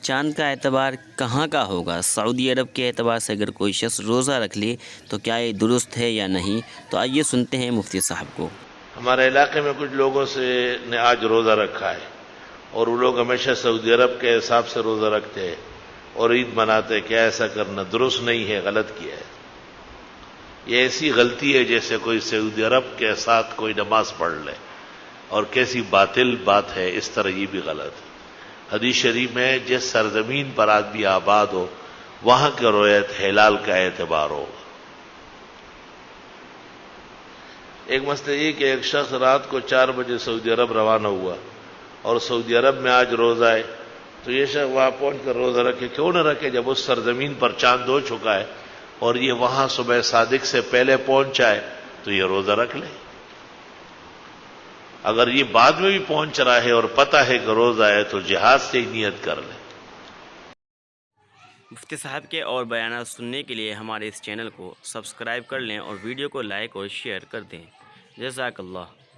چاند کا اعتبار کہاں کا ہوگا؟ سعودی عرب کے اعتبار سے اگر کوئی شخص روزہ رکھ لے تو کیا یہ درست ہے یا نہیں؟ تو آئیے سنتے ہیں مفتی صاحب کو۔ ہمارے علاقے میں کچھ لوگوں نے آج روزہ رکھا ہے، اور وہ لوگ ہمیشہ سعودی عرب کے حساب سے روزہ رکھتے ہیں اور عید مناتے ہیں۔ کیا ایسا کرنا درست نہیں ہے، غلط کیا ہے۔ یہ ایسی غلطی ہے جیسے کوئی سعودی عرب کے ساتھ کوئی نماز پڑھ لے، اور کیسی باطل بات ہے، اس طرح یہ بھی غلط ہے۔ حدیث شریف میں جس سرزمین پر آدمی آباد ہو وہاں کے رویت ہلال کا اعتبار ہو۔ ایک مسئلہ یہ کہ ایک شخص رات کو 4 بجے سعودی عرب روانہ ہوا اور سعودی عرب میں آج روزہ ہے، تو یہ شخص وہاں پہنچ کر روزہ رکھے، کیوں نہ رکھے جب اس سرزمین پر چاند ہو چکا ہے اور یہ وہاں صبح صادق سے پہلے پہنچا ہے تو یہ روزہ رکھ لے۔ اگر یہ بعد میں بھی پہنچ رہا ہے اور پتہ ہے کہ روزہ ہے تو جہاد سے ہی نیت کر لے۔ مفتی صاحب کے اور بیانات سننے کے لیے ہمارے اس چینل کو سبسکرائب کر لیں اور ویڈیو کو لائک اور شیئر کر دیں۔ جزاک اللہ۔